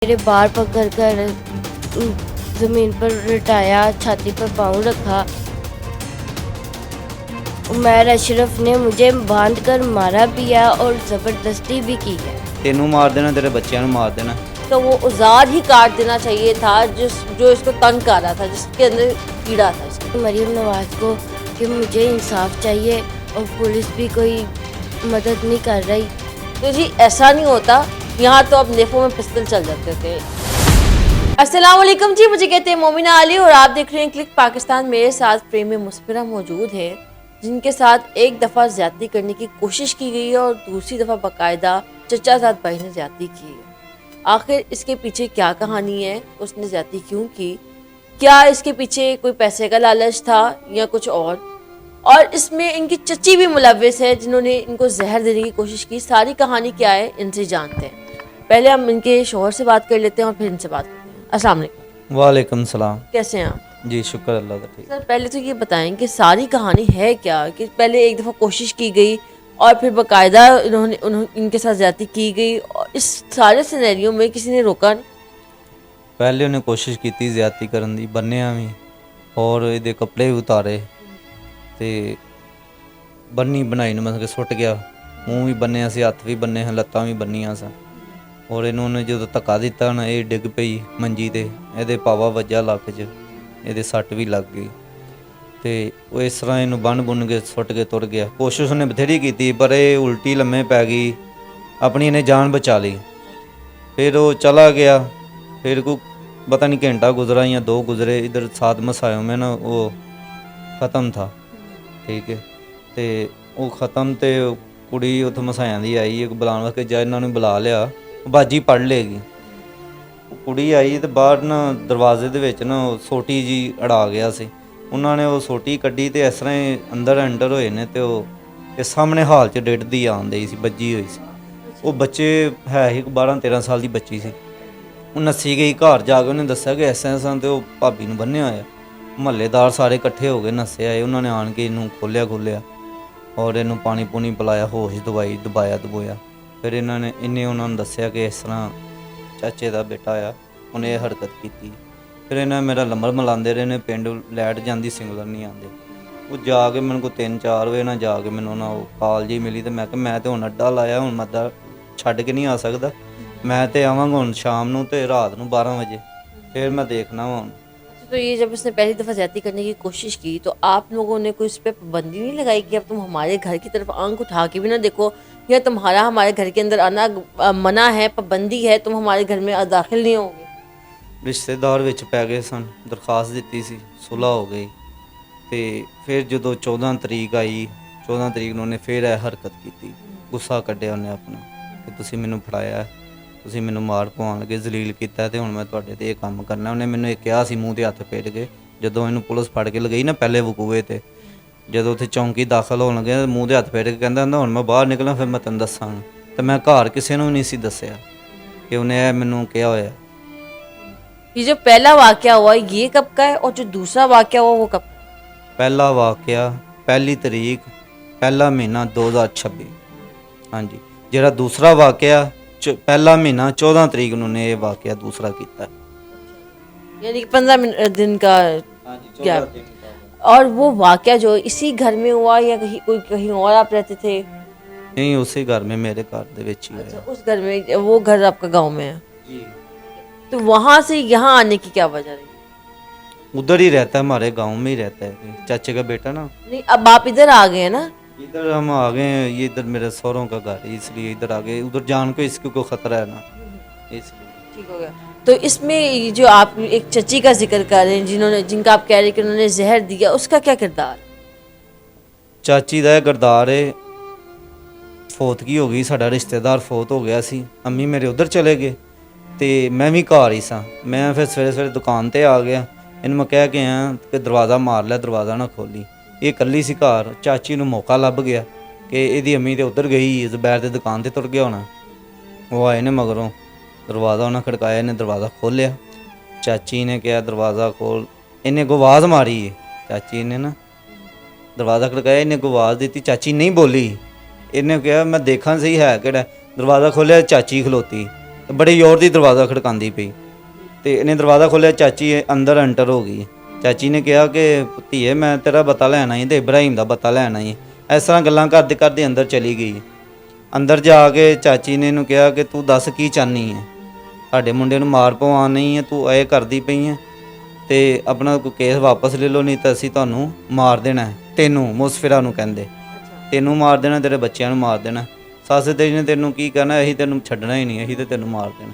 मेरे बार पकड़ कर ज़मीन पर लिटाया, छाती पर पाँव रखा। उमैर अशरफ ने मुझे बांध कर मारा भी है और ज़बरदस्ती भी की है। तेनू मार देना, तेरे बच्चों को मार देना। तो वो औजार ही काट देना चाहिए था जो इसको तंग कर रहा था, जिसके अंदर कीड़ा था इसका। मरीम नवाज को कि मुझे इंसाफ चाहिए और पुलिस भी कोई मदद नहीं कर रही। तो जी ऐसा नहीं होता, यहाँ तो अब नेफों में पिस्तल चल जाते थे। अस्सलाम वालेकुम जी, मुझे कहते हैं मोमिना अली और आप देख रहे हैं क्लिक पाकिस्तान। मेरे साथ प्रेमी मुस्फिरा मौजूद है, जिनके साथ एक दफ़ा ज्यादती करने की कोशिश की गई है और दूसरी दफ़ा बाकायदा चचाजाद भाई ने ज्यादती की है। आखिर इसके पीछे क्या कहानी है, उसने ज्यादती क्यों की, क्या इसके पीछे कोई पैसे का लालच था या कुछ और इसमें इनकी चची भी मुलव्विस है जिन्होंने इनको जहर देने की कोशिश की। सारी कहानी क्या है इनसे जानते हैं। पहले हम इनके शौहर से बात कर लेते हैं और फिर इनसे बात करते हैं। अस्सलाम वालेकुम। वालेकुम सलाम। कैसे हैं आप? जी शुक्र अल्लाह का। ठीक। सर पहले तो ये बताएं कि सारी कहानी है क्या, कि पहले एक दफ़ा कोशिश की गई और फिर बाकायदा इनके साथ ज्यादती की गई, और इस सारे सिनेरियो में किसी ने रोका नहीं? पहले उन्हें कोशिश की थी ज्यादती करने की, बन्निया भी और ये कपड़े भी उतारे ते बन्नी बनाई ने मतलब सुट गया। मूँह भी बन्निया से, हत्थ भी बन्ने हैं, लत्तां भी बन्निया सा। और इन्होंने जो धक्का दिता ना, ये डिग पई मंजी ते, ये पावा वज्जा लक च, ये सट भी लग गई। तो वो इस तरह इनू बन बुन के सुट के तुर गया। कोशिश उन्हें बथेरी की पर ये उल्टी लम्मे पै गई, अपनी इन्हें जान बचा ली। फिर वो चला गया। फिर को पता नहीं घंटा गुजरा या 2 गुजरे, इधर 7 मसायों में ना वो ख़त्म था। ठीक है, तो वो ख़त्म तो कुड़ी उत्थे मसायां दी आई बुलाने वास्ते, जज इन्होंने बुला लिया, बाजी पढ़ लेगी। कुड़ी आई तो बाहर ना दरवाजे दे विच ना सोटी जी अड़ा गया सी। उन्होंने वो सोटी कड्डी तो इस तरह ही अंदर एंटर होए ने, तो वो सामने हाल च डिड्डदी आन दी सी, बज्जी हुई सी। वो बच्चे है ही 12-13 साल की बच्ची सी। वो नस्सी गई, घर जाके उन्हें दस्या कि ऐसा तो भाभी नूं बन्निया होया। महल्लेदार सारे इकट्ठे हो गए, नस्से आए, उन्होंने आन के इनू खोलिया और इनू पानी पूनी पिलाया, होश दबाया। फिर इन्हें उन्होंने दस्या कि इस तरह चाचे का बेटा आया, उन्हें यह हरकत की। फिर इन्हें मेरा नंबर मिलाते रहे ने, पिंड लैट जाती सिंगलर नहीं आते। वो जाके मैंने को 3-4 बजे ना जाके मैंने ना कॉल जी मिली, तो मैं तो हुण अड्डा लाया, हुण मैं अड्डा छड्ड के नहीं आ सकता। मैं तो आवांगा हुण शाम नूं ते रात नूं 12 बजे, फिर मैं देखना वा। तो ये जब उसने पहली दफ़ा ज्यादती करने की कोशिश की तो आप लोगों ने कोई इस पर पाबंदी नहीं लगाई कि अब तुम हमारे घर की तरफ आंख उठा के भी ना देखो, या तुम्हारा हमारे घर के अंदर आना मना है, पाबंदी है, तुम हमारे घर में दाखिल नहीं होगे? रिश्तेदार विच पै गए सन, दरखास्त दी सी, सुलह हो गई। तो फिर जो 14 तरीक आई, 14 तरीक उन्होंने फिर यह हरकत की। गुस्सा कढ़िया उन्हें अपना कि तुसीं मैनूं फड़ाया, तुसीं मैनूं मार पवाउण लगे, जलील किया, तो हुण मैं तुहाडे ते काम करना। उन्हें मैनूं कहा सी मूँह ते हत्थ फेर के, जदों इनूं पुलिस फड़ के लगई ना पहले वकूए ते, जदों उत्थे चौंकी दाखिल होण लगे, मूँह ते हत्थ फेर के कहंदा हुण मैं बाहर निकलां फिर मैं तैनूं दस्सांगा। तो मैं घर किसी नूं नहीं सी दस्सिया कि उन्हें मैनूं कहा होया। ये जो पहला वाकया हुआ ये कब का है और जो दूसरा वाकया हुआ वो कब? पहला वाकया 1 तरीक 1 महीना 2026। हाँ जी, जरा दूसरा वाकया 1 महीना 14 तरीक उन्होंने ये वाकया दूसरा किया, यानी कि 15 दिन का गैप। और वो वाकया जो इसी घर में हुआ या कहीं और आप रहते थे? नहीं, उसी घर में, मेरे घर दे विच ही अच्छा, होया। उस घर में, वो घर आपका गांव में है? जी। तो वहां से यहाँ आने की क्या वजह रही? उधर ही रहता है, हमारे गांव में ही रहता है, चाचे का बेटा ना। नहीं, अब आप इधर आ गए हैं ना? इधर हम आ गए हैं, ये इधर मेरे सौरों का घर है, इसलिए इधर आ गए। उधर जान को इसको कोई खतरा है ना, इसलिए। ठीक हो गया। तो इसमें जो आप एक चची का जिक्र कर रहे हैं, जिनका आप कह रहे हैं कि उन्होंने जहर दिया, उसका क्या किरदार? चाची का किरदार है, फौतगी हो गई, साडा रिश्तेदार फौत हो गया सी, अम्मी मेरे उधर चले गए, तो मैं भी घर ही सा। मैं फिर सवेरे दुकान ते आ गया, इन्हूं मैं कह के आया कि दरवाज़ा मार लिया, दरवाज़ा ना खोली। ये कल्ली सी घर, चाची नूं मौका लभ गया कि इहदी अम्मी तो उधर गई, जुबैर की दुकान ते तुर गया होना। वो आए ने मगरों, दरवाज़ा उन्हें खड़काया, इन्हें दरवाज़ा खोलिया। चाची ने कहा दरवाज़ा खोल, इन्हें आवाज़ मारी है, चाची ने ना दरवाज़ा खड़काया, इन्हें आवाज़ दी, चाची नहीं बोली। इन्हें कहा मैं देखा सही है कि दरवाज़ा खोलिया, चाची खलोती। ਬੜੀ ਜ਼ੋਰ ਦੀ ਦਰਵਾਜ਼ਾ ਖੜਕਾਉਂਦੀ ਪਈ ਤੇ ਇਹਨੇ ਦਰਵਾਜ਼ਾ ਖੋਲ੍ਹਿਆ, ਚਾਚੀ ਅੰਦਰ ਐਂਟਰ ਹੋ ਗਈ। ਚਾਚੀ ਨੇ ਕਿਹਾ ਕਿ ਧੀਏ ਮੈਂ ਤੇਰਾ ਬੱਤਾ ਲੈਣ ਆਈ ਤੇ ਇਬਰਾਹੀਮ ਦਾ ਬੱਤਾ ਲੈਣ ਆਈ। ਇਸ ਤਰ੍ਹਾਂ ਗੱਲਾਂ ਕਰਦੇ ਕਰਦੇ ਅੰਦਰ ਚਲੀ ਗਈ। ਅੰਦਰ ਜਾ ਕੇ ਚਾਚੀ ਨੇ ਇਹਨੂੰ ਕਿਹਾ ਕਿ ਤੂੰ ਦੱਸ ਕੀ ਚਾਹਨੀ ਹੈ, ਸਾਡੇ ਮੁੰਡੇ ਨੂੰ ਮਾਰ ਪਵਾਉਣ ਨਹੀਂ ਹੈ, ਤੂੰ ਇਹ ਕਰਦੀ ਪਈ ਹੈ ਤੇ ਆਪਣਾ ਕੋਈ ਕੇਸ ਵਾਪਸ ਲੈ ਲਓ, ਨਹੀਂ ਤਾਂ ਅਸੀਂ ਤੁਹਾਨੂੰ ਮਾਰ ਦੇਣਾ ਹੈ। ਤੈਨੂੰ ਮੁਸਫਿਰਾ ਨੂੰ ਕਹਿੰਦੇ, ਤੈਨੂੰ ਮਾਰ ਦੇਣਾ, ਤੇਰੇ ਬੱਚਿਆਂ ਨੂੰ ਮਾਰ ਦੇਣਾ। ਸੱਸ ਤੇਰੀ ਨੇ ਤੈਨੂੰ ਕੀ ਕਹਿਣਾ, ਅਸੀਂ ਤੈਨੂੰ ਛੱਡਣਾ ਹੀ ਨਹੀਂ, ਅਸੀਂ ਤੇ ਤੈਨੂੰ ਮਾਰ ਦੇਣਾ।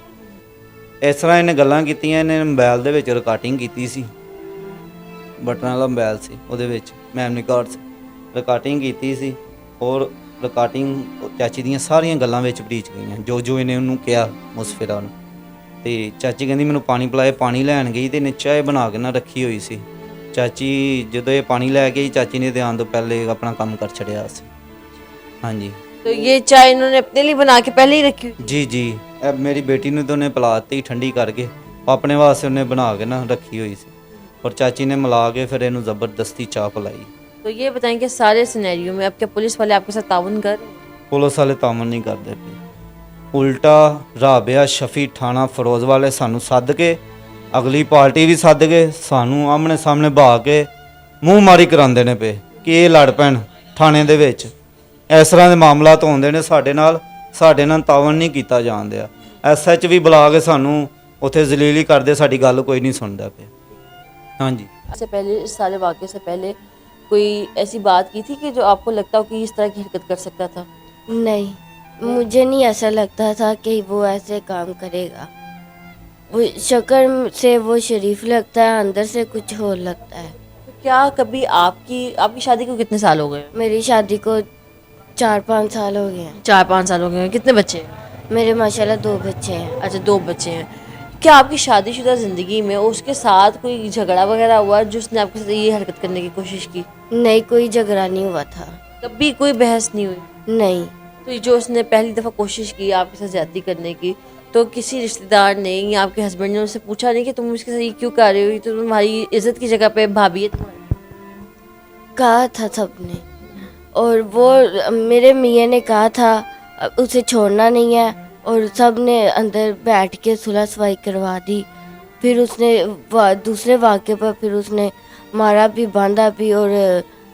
ਇਸ ਤਰ੍ਹਾਂ ਇਹਨੇ ਗੱਲਾਂ ਕੀਤੀਆਂ। ਇਹਨੇ ਮੋਬਾਈਲ ਦੇ ਵਿੱਚ ਰਿਕਾਰਡਿੰਗ ਕੀਤੀ ਸੀ, ਬਟਨਾਂ ਵਾਲਾ ਮੋਬਾਈਲ ਸੀ, ਉਹਦੇ ਵਿੱਚ ਮੈਮਰੀ ਕਾਰਡ ਸੀ, ਰਿਕਾਰਡਿੰਗ ਕੀਤੀ ਸੀ। ਔਰ ਰਿਕਾਰਡਿੰਗ ਚਾਚੀ ਦੀਆਂ ਸਾਰੀਆਂ ਗੱਲਾਂ ਵਿੱਚ ਬਰੀਚ ਗਈਆਂ, ਜੋ ਜੋ ਇਹਨੇ ਉਹਨੂੰ ਕਿਹਾ ਮੁਸਫਿਰਾ ਨੂੰ। ਤੇ ਚਾਚੀ ਕਹਿੰਦੀ ਮੈਨੂੰ ਪਾਣੀ ਪਿਲਾਏ, ਪਾਣੀ ਲੈਣ ਗਈ ਤੇ ਇਹਨੇ ਚਾਹ ਬਣਾ ਕੇ ਨਾ ਰੱਖੀ ਹੋਈ ਸੀ। ਚਾਚੀ ਜਦੋਂ ਇਹ ਪਾਣੀ ਲੈ ਕੇ ਆਈ, ਚਾਚੀ ਨੇ ਧਿਆਨ ਤੋਂ ਪਹਿਲੇ ਆਪਣਾ ਕੰਮ ਕਰ ਛੜਿਆ ਸੀ। ਹਾਂਜੀ। तो ये चाय इन्होंने अपने लिए बना के पहले ही रखी हुई? ਜੀ ਜੀ, ਇਹ ਮੇਰੀ ਬੇਟੀ ਨੂੰ ਤਾਂ ਉਹਨੇ ਪਿਲਾ ਦਿੱਤੀ ਠੰਡੀ ਕਰਕੇ, ਆਪਣੇ ਵਾਸਤੇ ਉਹਨੇ ਬਣਾ ਕੇ ਨਾ ਰੱਖੀ ਹੋਈ ਸੀ। ਔਰ ਚਾਚੀ ਨੇ ਮਿਲਾ ਕੇ ਫਿਰ ਇਹਨੂੰ ਜ਼ਬਰਦਸਤੀ ਚਾਹ ਪਿਲਾਈ। तो ये बताएं कि सारे सिनेरियो में अब क्या पुलिस वाले आपके साथ ताउन कर रहे हैं? ਪੁਲਿਸ ਵਾਲੇ ਤਾਮਨ ਨਹੀਂ ਕਰਦੇ ਪਏ। ਉਲਟਾ ਰਾਬਿਆ ਸ਼ਫੀ ਥਾਣਾ ਫਿਰੋਜ਼ ਵਾਲੇ ਸਾਨੂੰ ਸੱਦ ਕੇ, ਅਗਲੀ ਪਾਰਟੀ ਵੀ ਸੱਦ ਕੇ, ਸਾਨੂੰ ਆਮਣੇ ਸਾਹਮਣੇ ਬਹਾ ਕੇ ਮੂੰਹ ਮਾਰੀ ਕਰਾਉਂਦੇ ਨੇ ਪਏ ਕਿ ਇਹ ਲੜ ਪੈਣ ਥਾਣੇ ਦੇ ਵਿੱਚ। ਇਸ ਤਰ੍ਹਾਂ ਦੇ ਮਾਮਲਾਤ ਹੁੰਦੇ ਨੇ ਸਾਡੇ ਨਾਲ ਤਾਵਨ ਨਹੀਂ ਕੀਤਾ ਜਾਣ ਦਿਆ। ਐਸਐਚ ਵੀ ਬੁਲਾ ਕੇ ਸਾਨੂੰ ਉੱਥੇ ਜ਼ਲੀਲ ਹੀ ਕਰਦੇ, ਸਾਡੀ ਗੱਲ ਕੋਈ ਨਹੀਂ ਸੁਣਦਾ ਪਿਆ। ਹਾਂਜੀ। इससे पहले, इस सारे वाक़े से पहले कोई ऐसी बात की थी कि जो आपको लगता हो कि इस तरह की हरकत कर सकता था? नहीं, मुझे नहीं ऐसा लगता था कि वो ऐसे काम करेगा। वो शक्ल से वो शरीफ लगता है, अंदर से कुछ और लगता है। तो क्या कभी आपकी शादी को कितने साल हो गए? मेरी शादी को 4-5 साल हो गए हैं। 4-5 साल हो गए हैं। कितने बच्चे हैं? मेरे माशाल्लाह 2 बच्चे हैं। अच्छा, 2 बच्चे हैं। क्या आपकी शादीशुदा ज़िंदगी में उसके साथ कोई झगड़ा वगैरह हुआ जिसने आपके साथ ये हरकत करने की कोशिश की? नहीं, कोई झगड़ा नहीं हुआ था। कभी कोई बहस नहीं हुई? नहीं। तो जो उसने पहली दफ़ा कोशिश की आपके साथ ज्यादती करने की, तो किसी रिश्तेदार ने या आपके हस्बैंड ने उससे पूछा नहीं कि तुम उसके साथ ये क्यों कर रहे हो, ये तो तुम्हारी इज्जत की जगह पे भाभीयत है? कहा था सबने, और वो मेरे मियाँ ने कहा था उसे छोड़ना नहीं है, और सब ने अंदर बैठ के सुलह सफाई करवा दी। फिर उसने दूसरे वाक़े पर फिर उसने मारा भी, बांधा भी, और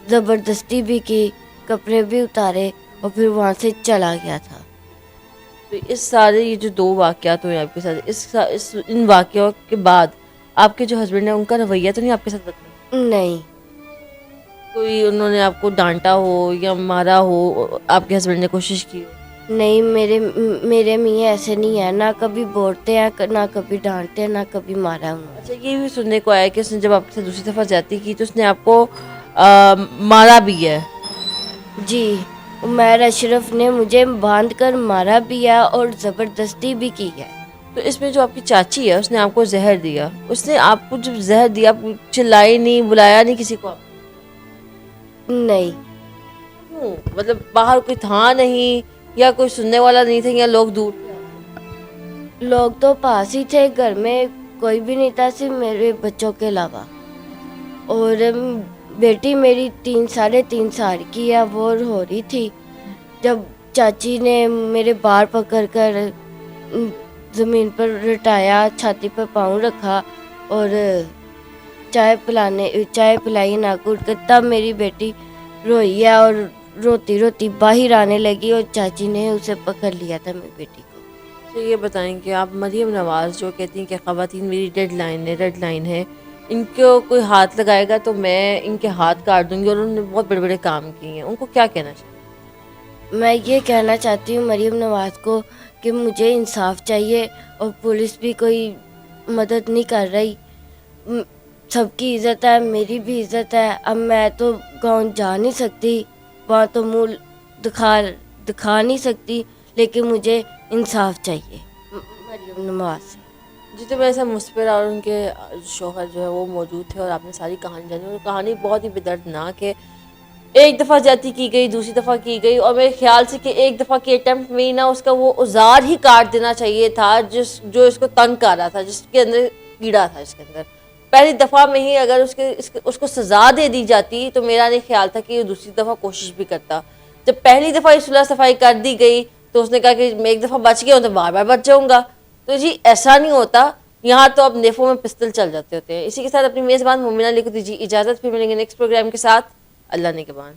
ज़बरदस्ती भी की, कपड़े भी उतारे, और फिर वहाँ से चला गया था। तो इस सारे ये जो 2 वाक़यात हुए आपके साथ, इन वाक़यों के बाद आपके जो हस्बैंड है उनका रवैया तो नहीं आपके साथ बदला? नहीं। कोई उन्होंने आपको डांटा हो या मारा हो, आपके हस्बैंड ने कोशिश की हो? नहीं, मेरे मियाँ ऐसे नहीं है, ना कभी बोलते हैं, ना कभी डांटते हैं, ना कभी मारा हूँ। अच्छा, ये भी सुनने को आया कि उसने जब आपके साथ दूसरी दफ़ा ज्यादती की तो उसने आपको मारा भी है? जी, उमर अशरफ ने मुझे बांध कर मारा भी है और ज़बरदस्ती भी की है। तो इसमें जो आपकी चाची है उसने आपको जहर दिया, उसने आपको जब जहर दिया आप चिल्लाई नहीं, बुलाया नहीं किसी को आप? नहीं। क्यों? मतलब बाहर कोई था नहीं, या कोई सुनने वाला नहीं था, या लोग दूर थे? लोग तो पास ही थे, घर में कोई भी नहीं था सिर्फ मेरे बच्चों के अलावा। और बेटी मेरी 3-3.5 साल की है, वो रो रही थी जब चाची ने मेरे बाल पकड़ कर ज़मीन पर लटाया, छाती पर पाँव रखा और चाय पिलाई नाक उठ कर, तब मेरी बेटी रोई है और रोती रोती बाहर आने लगी, और चाची ने उसे पकड़ लिया था मेरी बेटी को। तो ये बताएं कि आप मरियम नवाज़ जो कहती हैं कि ख़वातीन मेरी रेड लाइन है, इनको कोई हाथ लगाएगा तो मैं इनके हाथ काट दूंगी, और उन्होंने बहुत बड़े बड़े काम किए हैं, उनको क्या कहना चाहिए? मैं ये कहना चाहती हूँ मरियम नवाज़ को कि मुझे इंसाफ चाहिए, और पुलिस भी कोई मदद नहीं कर रही। सबकी इज़्ज़त है, मेरी भी इज़्ज़त है। अब मैं तो गाँव जा नहीं सकती, वहाँ तो मुँह दिखा नहीं सकती, लेकिन मुझे इंसाफ चाहिए मरियम नवाज़ से। जी, तो मेरे साथ मुस्फिरा और उनके शौहर जो है वो मौजूद थे, और आपने सारी कहानी जानी, और कहानी बहुत ही बेदर्दनाक है। एक दफ़ा ज्यादती की गई, दूसरी दफ़ा की गई, और मेरे ख्याल से कि एक दफ़ा के अटैम्प्ट में ही ना उसका वो औजार ही काट देना चाहिए था जो इसको तंग कर रहा था, जिसके अंदर कीड़ा था इसके अंदर। पहली दफ़ा में ही अगर उसको सज़ा दे दी जाती तो मेरा नहीं ख्याल था कि वो दूसरी दफ़ा कोशिश भी करता। जब पहली दफ़ा सुलह सफाई कर दी गई तो उसने कहा कि मैं एक दफ़ा बच गया हूँ तो बार बार बच जाऊँगा, تو جی ایسا نہیں ہوتا, یہاں تو اب نیفوں میں پستل چل جاتے ہوتے ہیں. اسی کے ساتھ اپنی میزبان مومنہ علی کو دیجیے اجازت, پھر ملیں گے نیکسٹ پروگرام کے ساتھ. اللہ نگہبان.